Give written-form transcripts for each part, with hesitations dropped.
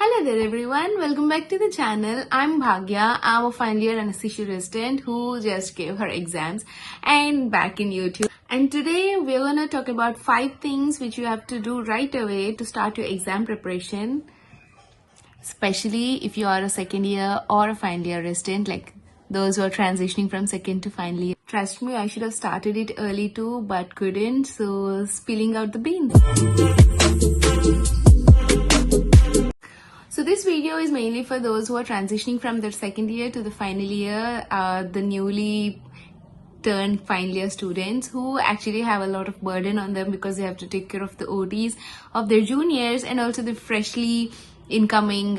Hello there everyone, welcome back to the channel. I'm Bhagya. I'm a final year anesthesia resident who just gave her exams and back in YouTube. And today we're gonna talk about 5 things which you have to do right away to start your exam preparation, especially if you are a second year or a final year resident, like those who are transitioning from second to final year. Trust me, I should have started it early too, but couldn't, so spilling out the beans. So this video is mainly for those who are transitioning from their second year to the final year, the newly turned final year students who actually have a lot of burden on them because they have to take care of the OTs of their juniors and also the freshly incoming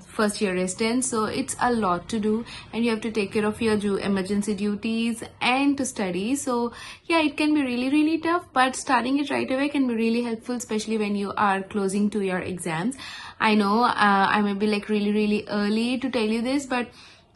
first year residents. So it's a lot to do and you have to take care of your emergency duties and to study. So yeah, it can be really tough, but starting it right away can be really helpful, especially when you are closing to your exams. I know I may be like really early to tell you this, but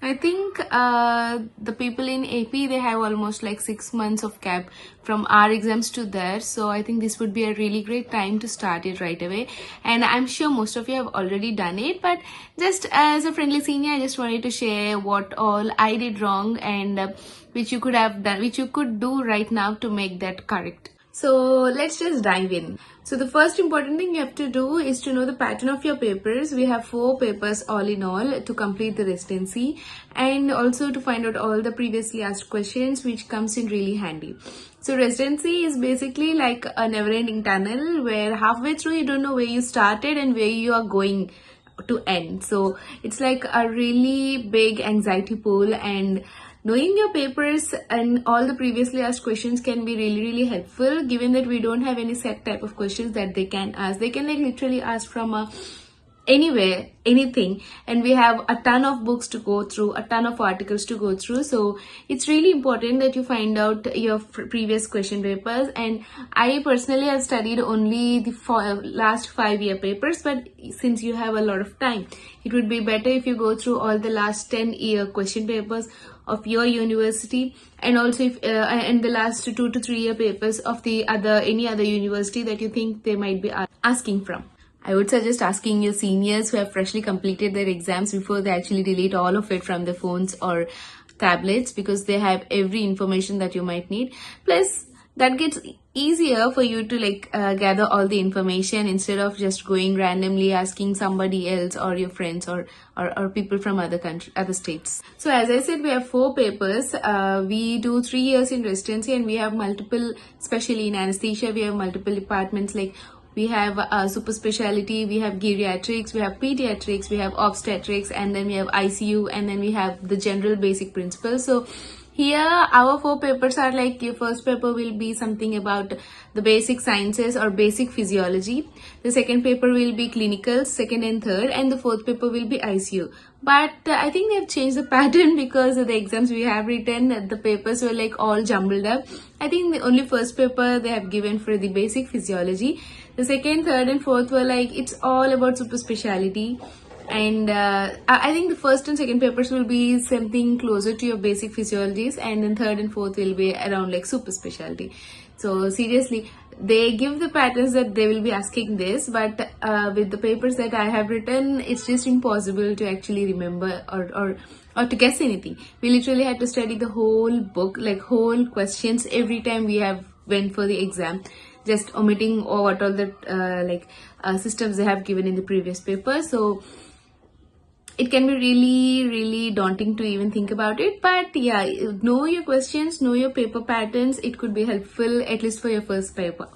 I think the people in AP, they have almost like 6 months of gap from our exams to theirs. So I think this would be a really great time to start it right away. And I'm sure most of you have already done it, but just as a friendly senior, I just wanted to share what all I did wrong and which you could have done, which you could do right now to make that correct. So let's just dive in. So the first important thing you have to do is to know the pattern of your papers. We have 4 papers all in all to complete the residency, and also to find out all the previously asked questions, which comes in really handy. So residency is basically like a never-ending tunnel where halfway through you don't know where you started and where you are going to end. So it's like a really big anxiety pool, and knowing your papers and all the previously asked questions can be really helpful, given that we don't have any set type of questions that they can ask. They can like literally ask from anywhere, anything, and we have a ton of books to go through, a ton of articles to go through. So it's really important that you find out your previous question papers. And I personally have studied only the last 5-year papers, but since you have a lot of time, it would be better if you go through all the last 10-year question papers of your university, and also if and the last 2 to 3 year papers of the any other university that you think they might be asking from. I would suggest asking your seniors who have freshly completed their exams before they actually delete all of it from their phones or tablets, because they have every information that you might need. Plus, that gets easier for you to gather all the information instead of just going randomly asking somebody else or your friends or people from other states. So as I said, we have 4 papers. We do 3 years in residency, and we have multiple, especially in anesthesia, we have multiple departments. Like we have super specialty, we have geriatrics, we have pediatrics, we have obstetrics, and then we have ICU, and then we have the general basic principles. So here our 4 papers are like, your first paper will be something about the basic sciences or basic physiology. The second paper will be clinical, second and third, and the fourth paper will be ICU. But I think they've changed the pattern because of the exams we have written, the papers were like all jumbled up. I think the only first paper they have given for the basic physiology. The second, third and fourth were like, it's all about super speciality. And I think the first and second papers will be something closer to your basic physiologies, and then third and fourth will be around like super specialty. So seriously, they give the patterns that they will be asking this, but with the papers that I have written, it's just impossible to actually remember or to guess anything. We literally had to study the whole book, like whole questions every time we have went for the exam, just omitting or what all the systems they have given in the previous paper. So it can be really daunting to even think about it. But yeah, know your questions, know your paper patterns. It could be helpful, at least for your first paper.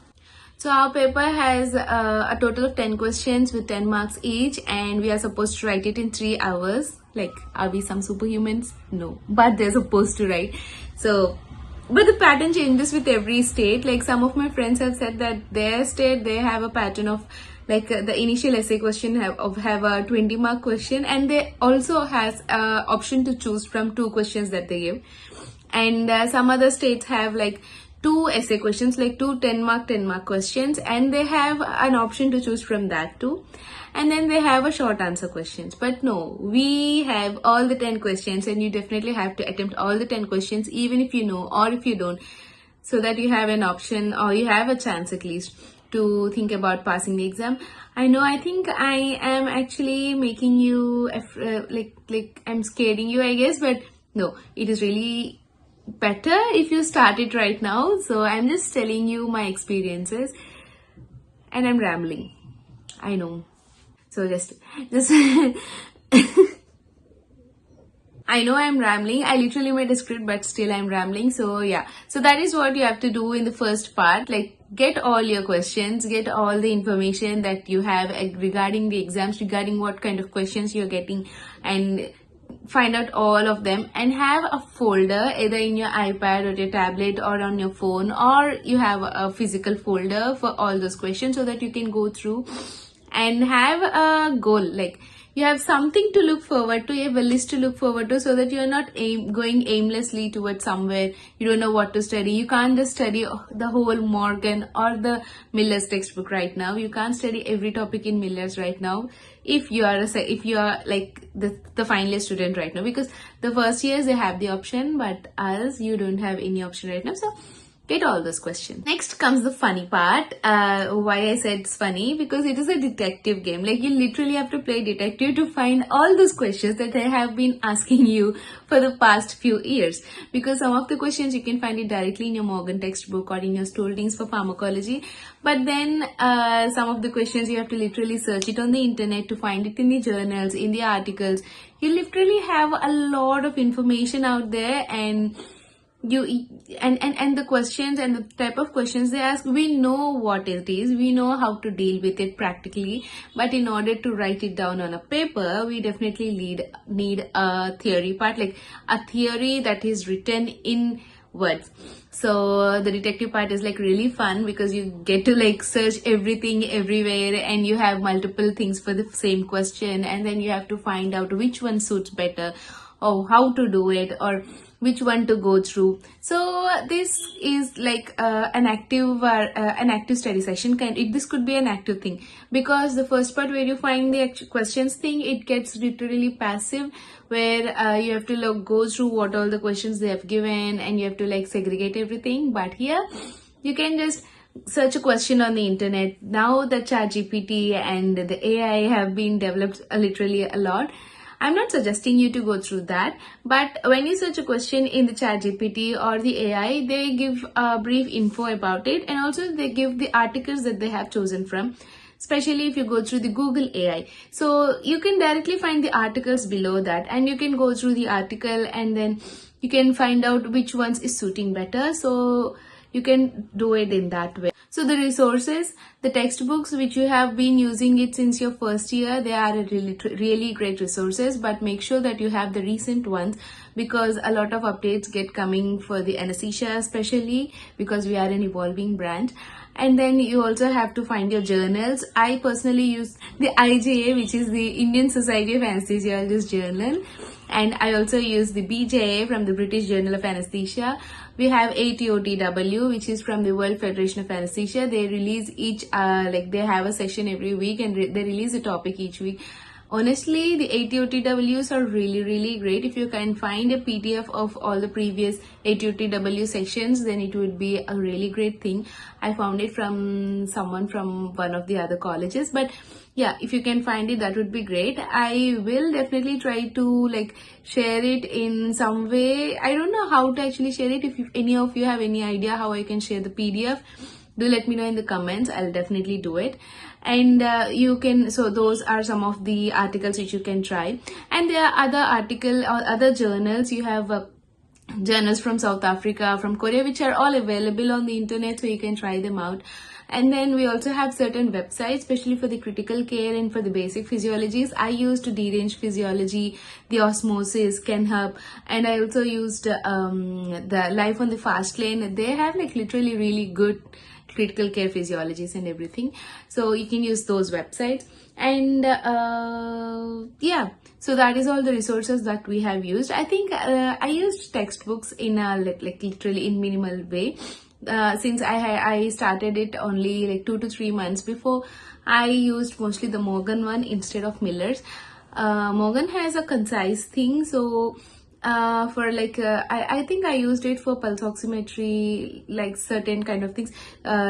So our paper has a total of 10 questions with 10 marks each, and we are supposed to write it in 3 hours. Like, are we some superhumans? No, but they're supposed to write. So but the pattern changes with every state. Like some of my friends have said that their state, they have a pattern of like the initial essay question have a 20-mark question, and they also has a option to choose from 2 questions that they give. And some other states have like 2 essay questions, like 2 10-mark questions, and they have an option to choose from that too. And then they have a short answer questions. But no, we have all the 10 questions, and you definitely have to attempt all the 10 questions, even if you know or if you don't, so that you have an option or you have a chance at least to think about passing the exam. I think I am actually making you like I'm scaring you, I guess, but no, it is really better if you start it right now. So I'm just telling you my experiences, and I'm rambling, I know. So just I know I'm rambling. I literally made a script, but still I'm rambling. So yeah. So that is what you have to do in the first part. Like, get all your questions, get all the information that you have regarding the exams, regarding what kind of questions you're getting, and find out all of them, and have a folder either in your iPad or your tablet or on your phone, or you have a physical folder for all those questions so that you can go through and have a goal. Like, you have something to look forward to, you have a list to look forward to, so that you're not going aimlessly towards somewhere. You don't know what to study. You can't just study the whole Morgan or the Miller's textbook right now. You can't study every topic in Miller's right now if you are like the final year student right now, because the first years they have the option, but us, you don't have any option right now. So get all those questions. Next comes the funny part. Why I said it's funny, because it is a detective game. Like, you literally have to play detective to find all those questions that I have been asking you for the past few years. Because some of the questions you can find it directly in your Morgan textbook or in your Stoldings for pharmacology. But then some of the questions you have to literally search it on the internet to find it in the journals, in the articles. You literally have a lot of information out there, and the questions and the type of questions they ask, we know what it is, we know how to deal with it practically, but in order to write it down on a paper, we definitely need a theory part, like a theory that is written in words. So the detective part is like really fun, because you get to like search everything everywhere, and you have multiple things for the same question, and then you have to find out which one suits better, or how to do it, or which one to go through. So this is like an active study session this could be an active thing, because the first part where you find the questions thing, it gets literally passive, where you have to go through what all the questions they have given, and you have to like segregate everything. But here you can just search a question on the internet. Now the ChatGPT and the AI have been developed literally a lot. I'm not suggesting you to go through that, but when you search a question in the ChatGPT or the AI, they give brief info about it, and also they give the articles that they have chosen from, especially if you go through the Google AI. So you can directly find the articles below that, and you can go through the article, and then you can find out which ones is suiting better. So you can do it in that way. So the resources, the textbooks which you have been using it since your first year, they are really great resources, but make sure that you have the recent ones, because a lot of updates get coming for the anesthesia, especially because we are an evolving branch. And then you also have to find your journals. I personally use the IJA, which is the Indian Society of Anesthesiologists journal, and I also use the BJA from the British Journal of Anesthesia. We have ATOTW, which is from the World Federation of Anesthesia. They release they have a session every week, and they release a topic each week. Honestly, the ATOTWs are really great. If you can find a PDF of all the previous ATOTW sections, then it would be a really great thing. I found it from someone from one of the other colleges, but yeah, if you can find it, that would be great. I will definitely try to like share it in some way. I don't know how to actually share it. If any of you have any idea how I can share the PDF, do let me know in the comments. I'll definitely do it. And you can, so those are some of the articles which you can try. And there are other journals. You have journals from South Africa, from Korea, which are all available on the internet, so you can try them out. And then we also have certain websites, especially for the critical care and for the basic physiologies. I used deranged physiology, the osmosis, KenHub, and I also used the Life on the Fast Lane. They have like literally really good critical care physiologies and everything, so you can use those websites. And yeah, so that is all the resources that we have used. I think I used textbooks in a like literally in minimal way, since I started it only like 2 to 3 months before. I used mostly the Morgan one instead of Miller's. Morgan has a concise thing, so for like I think I used it for pulse oximetry, like certain kind of things,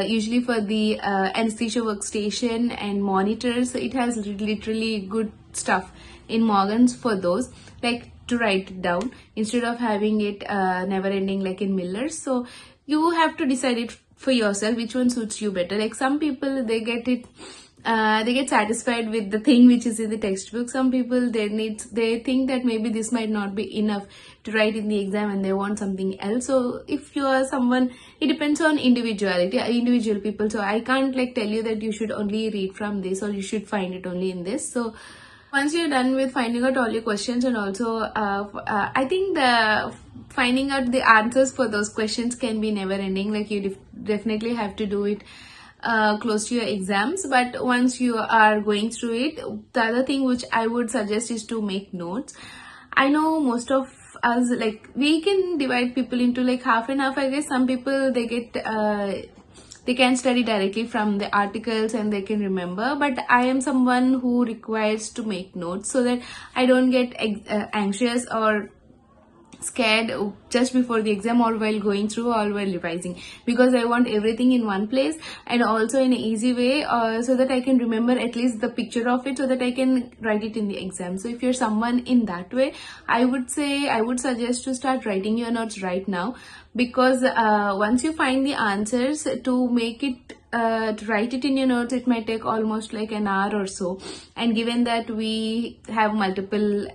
usually for the anesthesia workstation and monitors. So it has literally good stuff in Morgan's for those, like to write it down instead of having it never ending like in Miller's. So you have to decide it for yourself which one suits you better. Like some people, they get satisfied with the thing which is in the textbook. Some people, they think that maybe this might not be enough to write in the exam and they want something else. So if you are someone, it depends on individual people. So I can't like tell you that you should only read from this or you should find it only in this. So once you're done with finding out all your questions, and also I think the finding out the answers for those questions can be never ending. Like you definitely have to do it close to your exams. But once you are going through it, the other thing which I would suggest is to make notes. I know most of us, like, we can divide people into like half and half. I guess some people, they can study directly from the articles and they can remember, but I am someone who requires to make notes so that I don't get anxious or scared just before the exam or while going through or while revising, because I want everything in one place and also in an easy way, so that I can remember at least the picture of it so that I can write it in the exam. So if you're someone in that way, I would suggest to start writing your notes right now, because once you find the answers, to make it to write it in your notes, it might take almost like an hour or so. And given that we have multiple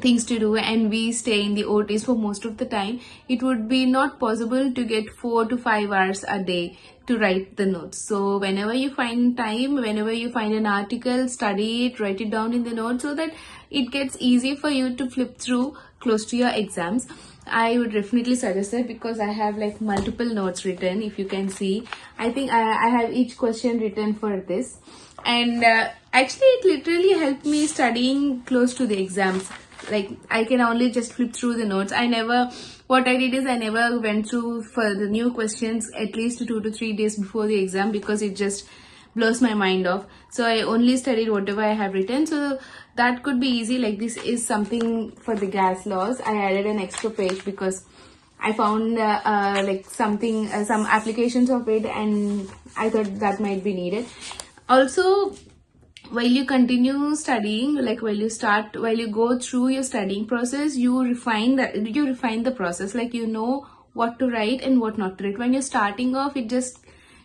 things to do and we stay in the OTs for most of the time, it would be not possible to get 4 to 5 hours a day to write the notes. So whenever you find time, whenever you find an article, study it, write it down in the notes so that it gets easy for you to flip through close to your exams. I would definitely suggest that, because I have like multiple notes written. If you can see, I think I have each question written for this, and actually it literally helped me studying close to the exams. Like I can only just flip through the notes. What I did is I never went through for the new questions at least 2 to 3 days before the exam, because it just blows my mind off. So I only studied whatever I have written. So that could be easy. Like this is something for the gas laws. I added an extra page because I found like something, some applications of it, and I thought that might be needed. Also, while you continue studying, like while you go through your studying process, you refine the process. Like you know what to write and what not to write. When you're starting off, it just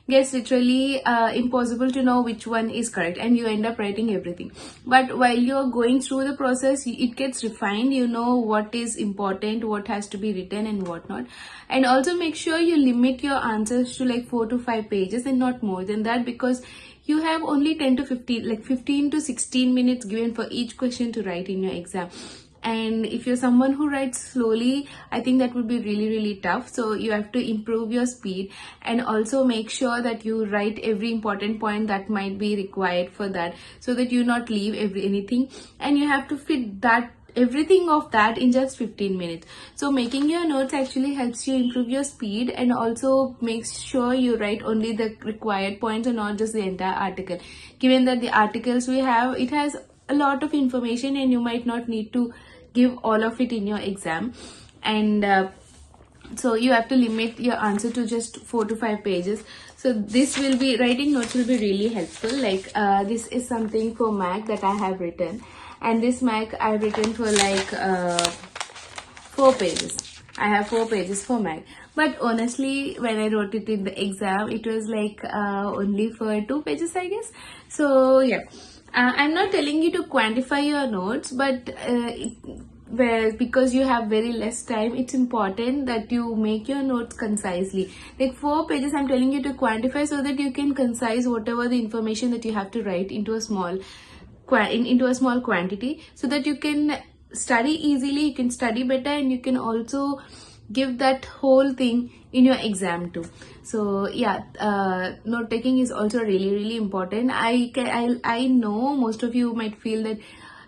gets literally impossible to know which one is correct, and you end up writing everything. But while you're going through the process, it gets refined. You know what is important, what has to be written and what not. And also make sure you limit your answers to like 4 to 5 pages and not more than that, because you have only 10 to 15, like 15 to 16 minutes given for each question to write in your exam. And if you're someone who writes slowly, I think that would be really, really tough. So you have to improve your speed, and also make sure that you write every important point that might be required for that, so that you not leave anything, and you have to fit that everything of that in just 15 minutes. So making your notes actually helps you improve your speed, and also makes sure you write only the required points and not just the entire article. Given that the articles we have, it has a lot of information and you might not need to give all of it in your exam. And so you have to limit your answer to just 4 to 5 pages. So this will be, writing notes will be really helpful. Like this is something for Mac that I have written, and this Mac I've written for like 4 pages. I have 4 pages for Mac. But honestly, when I wrote it in the exam, it was like only for 2 pages, I guess. So yeah, I'm not telling you to quantify your notes, but because you have very less time, it's important that you make your notes concisely. Like 4 pages, I'm telling you to quantify so that you can concise whatever the information that you have to write into a small quantity, so that you can study easily, you can study better, and you can also give that whole thing in your exam too. So yeah, note taking is also really, really important. I know most of you might feel that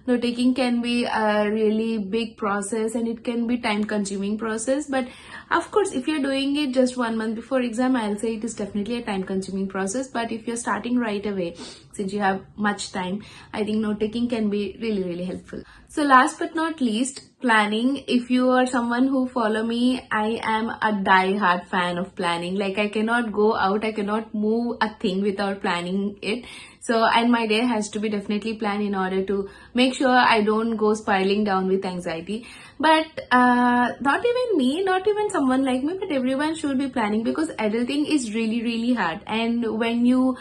Note taking can be a really big process and it can be time consuming process, but of course if you're doing it just 1 month before exam, I'll say it is definitely a time consuming process. But if you're starting right away, since you have much time, I think note taking can be really helpful. So last but not least, planning. If you are someone who follow me, I am a die-hard fan of planning. Like, I cannot go out, I cannot move a thing without planning it. So, and my day has to be definitely planned in order to make sure I don't go spiraling down with anxiety. But not even me, not even someone like me, but everyone should be planning, because adulting is really hard. And when you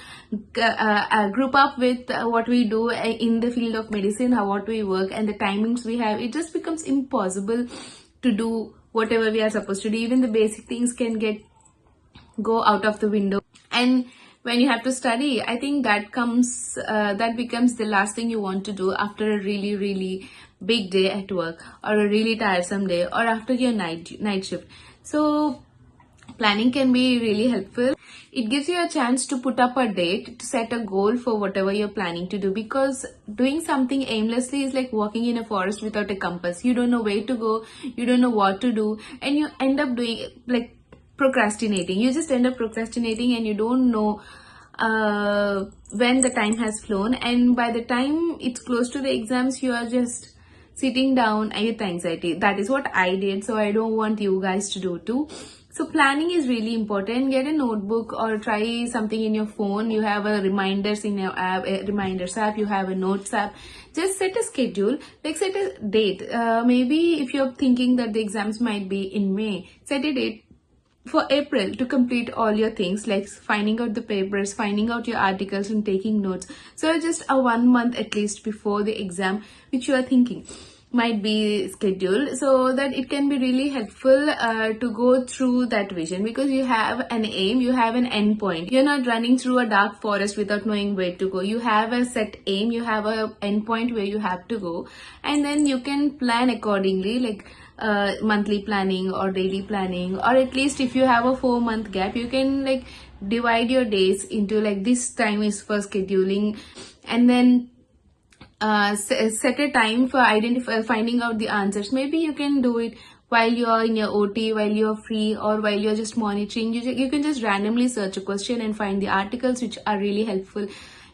group up with what we do in the field of medicine, how what we work and the timings we have, it just becomes impossible to do whatever we are supposed to do. Even the basic things can go out of the window. And when you have to study, I think that becomes the last thing you want to do after a really big day at work, or a really tiresome day, or after your night shift. So planning can be really helpful. It gives you a chance to put up a date, to set a goal for whatever you're planning to do, because doing something aimlessly is like walking in a forest without a compass. You don't know where to go, you don't know what to do, and you end up doing like procrastinating. You just end up procrastinating and you don't know when the time has flown, and by the time it's close to the exams, you are just sitting down with anxiety. That is what I did, so I don't want you guys to do too. So planning is really important. Get a notebook or try something in your phone. You have a reminders in your app, a reminders app, you have a notes app. Just set a schedule, like set a date. Maybe if you're thinking that the exams might be in May, set a date for April to complete all your things, like finding out the papers, finding out your articles and taking notes. So just a 1 month at least before the exam, which you are thinking might be scheduled, so that it can be really helpful to go through that vision, because you have an aim, you have an end point. You're not running through a dark forest without knowing where to go. You have a set aim, you have a end point where you have to go, and then you can plan accordingly, like monthly planning or daily planning, or at least if you have a 4-month gap, you can like divide your days into like this time is for scheduling, and then set a time for finding out the answers. Maybe you can do it while you are in your OT, while you are free, or while you're just monitoring. You can just randomly search a question and find the articles which are really helpful.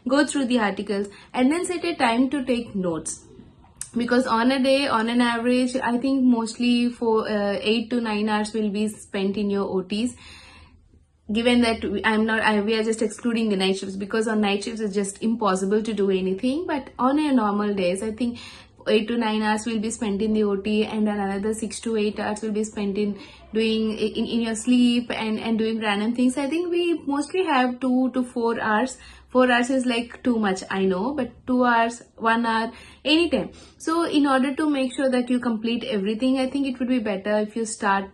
Go through the articles and then set a time to take notes, because on a day, on an average, I think mostly for 8 to 9 hours will be spent in your OTs. Given that we are just excluding the night shifts, because on night shifts it's just impossible to do anything. But on a normal days, I think 8 to 9 hours will be spent in the OT, and another 6 to 8 hours will be spent in doing in your sleep and doing random things. I think we mostly have 2 to 4 hours. 4 hours is like too much, I know, but 2 hours, 1 hour, anytime. So in order to make sure that you complete everything, I think it would be better if you start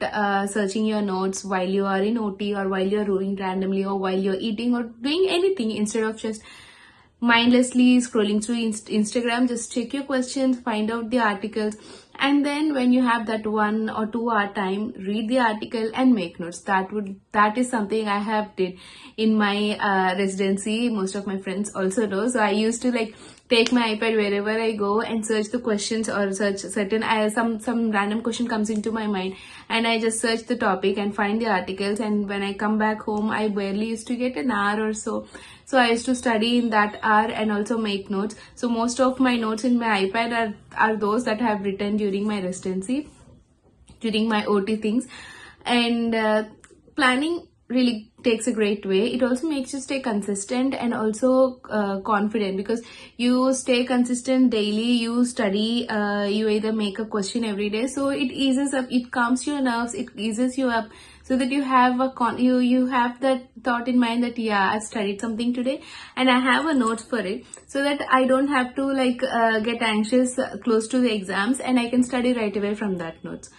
searching your notes while you are in OT, or while you're doing randomly, or while you're eating, or doing anything, instead of just mindlessly scrolling through Instagram. Just check your questions, find out the articles, and then when you have that 1 or 2 hour time, read the article and make notes. That is something I have did in my residency. Most of my friends also do. So I used to like take my iPad wherever I go and search the questions, or search certain some random question comes into my mind, and I just search the topic and find the articles. And when I come back home, I barely used to get an hour or so. So I used to study in that hour and also make notes. So most of my notes in my iPad are those that I have written during my residency, during my OT things. And planning really takes a great way. It also makes you stay consistent and also confident, because you stay consistent daily, you study, you either make a question every day, so it eases up, it calms your nerves, it eases you up, so that you have you have that thought in mind that yeah, I've studied something today and I have a note for it, so that I don't have to like get anxious close to the exams, and I can study right away from that notes.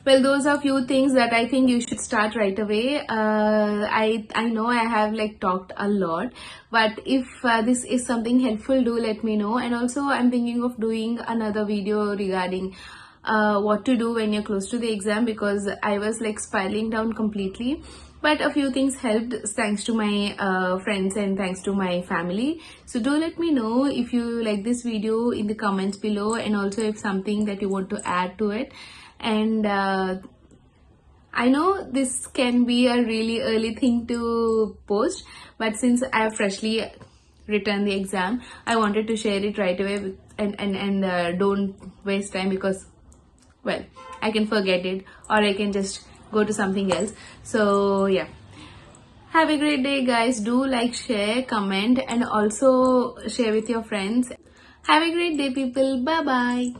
Well, those are few things that I think you should start right away. I know I have like talked a lot, but if this is something helpful, do let me know. And also I'm thinking of doing another video regarding what to do when you're close to the exam, because I was like spiraling down completely. but a few things helped thanks to my friends and thanks to my family. So do let me know if you like this video in the comments below, and also if something that you want to add to it. And I know this can be a really early thing to post, but since I have freshly written the exam, I wanted to share it right away and don't waste time, because well, I can forget it or I can just go to something else. So yeah, have a great day guys. Do like, share, comment, and also share with your friends. Have a great day people. Bye bye.